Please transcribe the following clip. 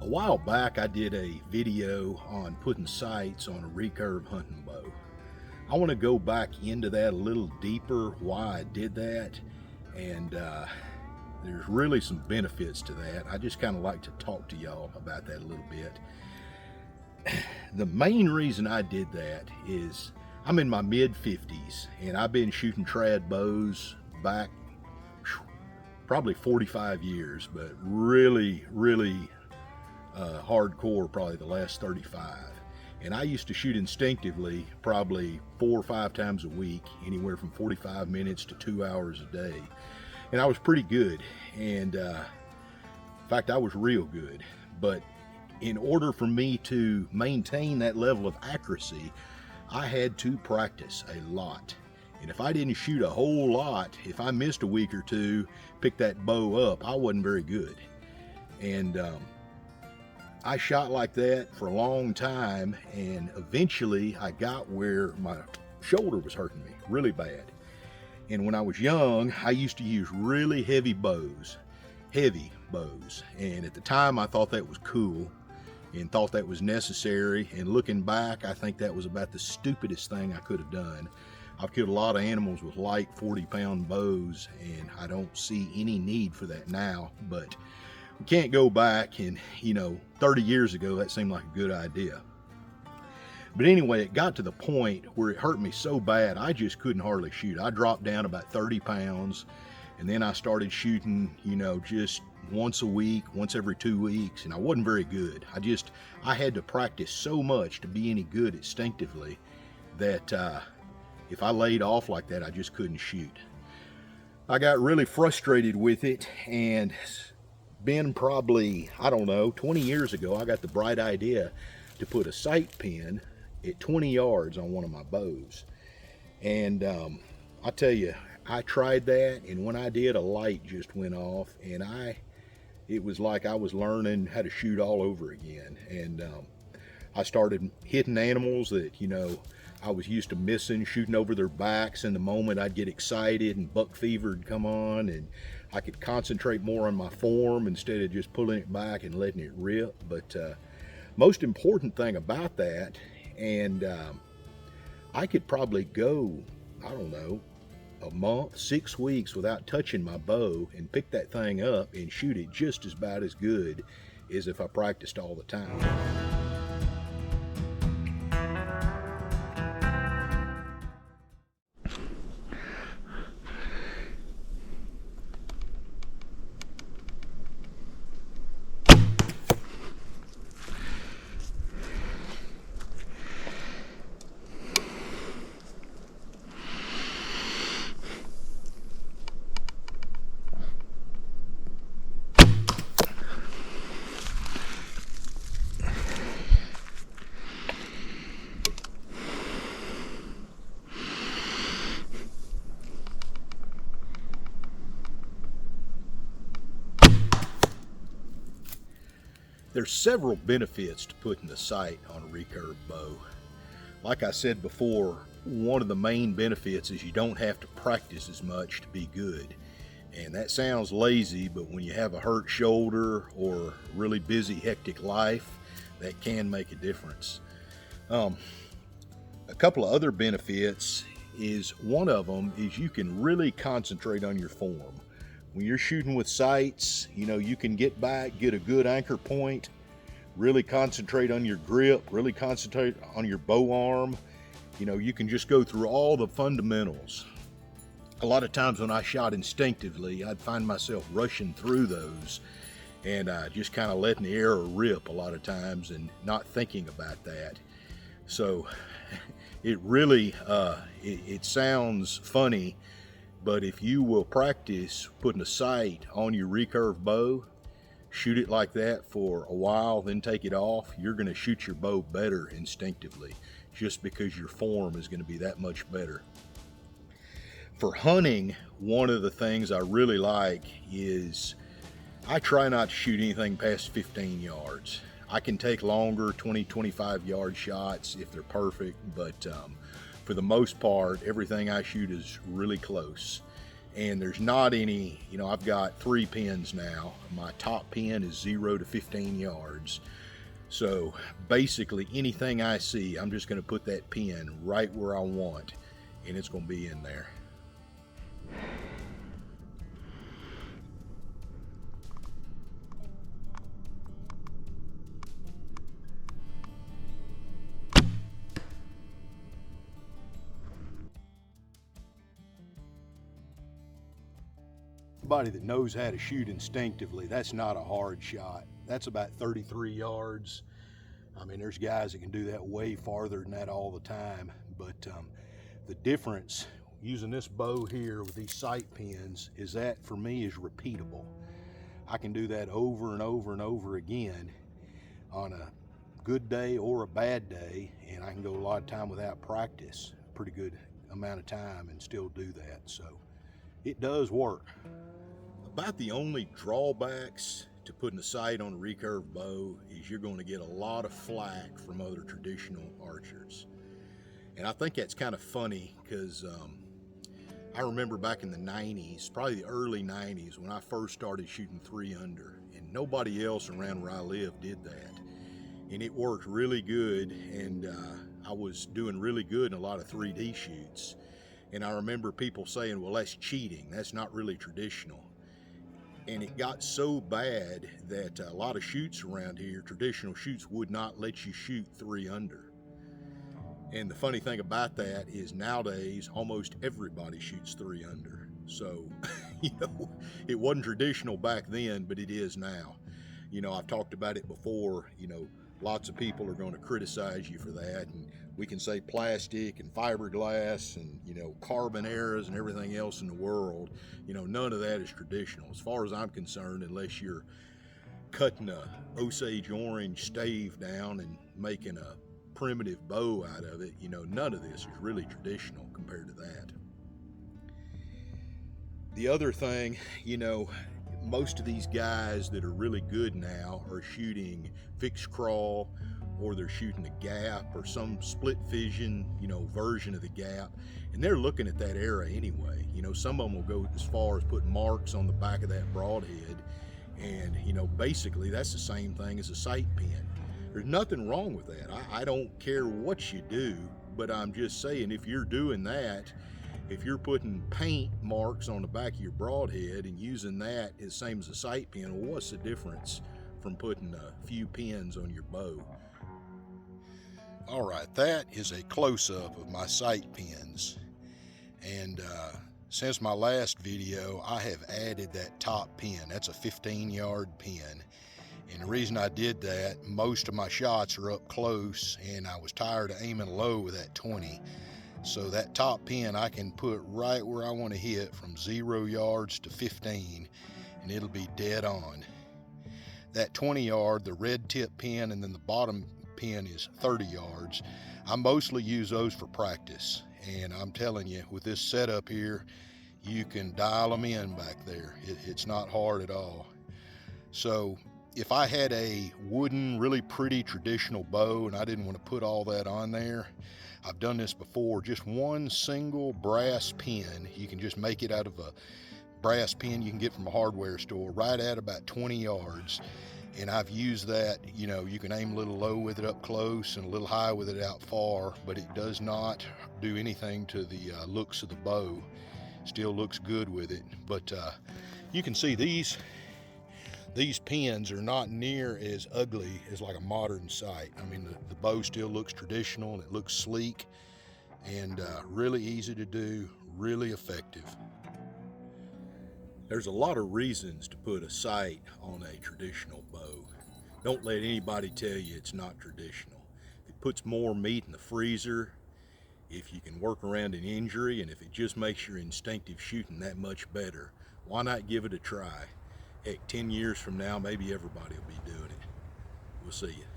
A while back I did a video on putting sights on a recurve hunting bow. I want to go back into that a little deeper, why I did that, and there's really some benefits to that. I just kind of like to talk to y'all about that a little bit. The main reason I did that is I'm in my mid-50s and I've been shooting trad bows back probably 45 years, but really hardcore probably the last 35. And I used to shoot instinctively probably 4 or 5 times a week, anywhere from 45 minutes to 2 hours a day. And I was pretty good, and in fact I was real good. But in order for me to maintain that level of accuracy, I had to practice a lot. And if I didn't shoot a whole lot, if I missed a week or two, pick that bow up, I wasn't very good. And I shot like that for a long time, and eventually I got where my shoulder was hurting me really bad. And when I was young, I used to use really heavy bows. And at the time I thought that was cool and thought that was necessary. And looking back, I think that was about the stupidest thing I could have done. I've killed a lot of animals with light 40-pound bows, and I don't see any need for that now. But we can't go back, and 30 years ago that seemed like a good idea. But anyway, it got to the point where it hurt me so bad I just couldn't hardly shoot. I dropped down about 30 pounds, and then I started shooting just once a week, once every 2 weeks, and I wasn't very good. I had to practice so much to be any good instinctively that if I laid off like that, I just couldn't shoot. I got really frustrated with it, and been probably, 20 years ago, I got the bright idea to put a sight pin at 20 yards on one of my bows. And I tell you, I tried that, and when I did, a light just went off, and it was like I was learning how to shoot all over again. And I started hitting animals that I was used to missing, shooting over their backs. In the moment I'd get excited and buck fever would come on, and I could concentrate more on my form instead of just pulling it back and letting it rip. But most important thing about that, and I could probably go, a month, 6 weeks without touching my bow and pick that thing up and shoot it just about as good as if I practiced all the time. There's several benefits to putting the sight on a recurve bow. Like I said before, one of the main benefits is you don't have to practice as much to be good. And that sounds lazy, but when you have a hurt shoulder or really busy, hectic life, that can make a difference. A couple of other benefits is, one of them is you can really concentrate on your form. When you're shooting with sights, you can get back, get a good anchor point, really concentrate on your grip, really concentrate on your bow arm. You can just go through all the fundamentals. A lot of times when I shot instinctively, I'd find myself rushing through those and just kind of letting the arrow rip a lot of times and not thinking about that. So it really, it sounds funny, but if you will practice putting a sight on your recurve bow, shoot it like that for a while, then take it off, you're going to shoot your bow better instinctively, just because your form is going to be that much better. For hunting, one of the things I really like is I try not to shoot anything past 15 yards. I can take longer, 20, 25 yard shots if they're perfect, but for the most part, everything I shoot is really close. And there's not any, you know, I've got 3 pins now. My top pin is 0 to 15 yards. So basically anything I see, I'm just going to put that pin right where I want, and it's going to be in there. Anybody that knows how to shoot instinctively, that's not a hard shot. That's about 33 yards. I mean, there's guys that can do that way farther than that all the time. But the difference using this bow here with these sight pins is that for me is repeatable. I can do that over and over and over again on a good day or a bad day, and I can go a lot of time without practice, a pretty good amount of time, and still do that. So it does work. About the only drawbacks to putting a sight on a recurve bow is you're going to get a lot of flack from other traditional archers. And I think that's kind of funny because I remember back in the 90s, probably the early 90s, when I first started shooting 3 under, and nobody else around where I live did that. And it worked really good, and I was doing really good in a lot of 3D shoots. And I remember people saying, well, that's cheating, that's not really traditional. And it got so bad that a lot of shoots around here, traditional shoots, would not let you shoot 3 under. And the funny thing about that is nowadays almost everybody shoots 3 under. So, you know, it wasn't traditional back then, but it is now. You know, I've talked about it before, you know, lots of people are going to criticize you for that, and we can say plastic and fiberglass and, you know, carbon eras and everything else in the world. You know, none of that is traditional as far as I'm concerned, unless you're cutting a Osage orange stave down and making a primitive bow out of it. You know, none of this is really traditional compared to that. The other thing, you know, most of these guys that are really good now are shooting fixed crawl, or they're shooting a gap or some split fission, you know, version of the gap, and they're looking at that arrow anyway. You know, some of them will go as far as putting marks on the back of that broadhead, and you know, basically that's the same thing as a sight pin. There's nothing wrong with that. I don't care what you do, but I'm just saying, if you're doing that, if you're putting paint marks on the back of your broadhead and using that as the same as a sight pin, well, what's the difference from putting a few pins on your bow? All right, that is a close-up of my sight pins. And since my last video, I have added that top pin. That's a 15-yard pin. And the reason I did that, most of my shots are up close, and I was tired of aiming low with that 20. So that top pin I can put right where I want to hit from 0 yards to 15, and it'll be dead on. That 20-yard, the red tip pin, and then the bottom pin is 30 yards. I mostly use those for practice, and I'm telling you, with this setup here, you can dial them in back there. It's not hard at all. So if I had a wooden, really pretty traditional bow and I didn't want to put all that on there, I've done this before, just one single brass pin. You can just make it out of a brass pin you can get from a hardware store, right at about 20 yards. And I've used that, you know, you can aim a little low with it up close and a little high with it out far, but it does not do anything to the looks of the bow. Still looks good with it. But you can see these pins are not near as ugly as like a modern sight. I mean, the bow still looks traditional and it looks sleek and really easy to do, really effective. There's a lot of reasons to put a sight on a traditional bow. Don't let anybody tell you it's not traditional. It puts more meat in the freezer, if you can work around an injury, and if it just makes your instinctive shooting that much better, why not give it a try? Heck, 10 years from now, maybe everybody will be doing it. We'll see you.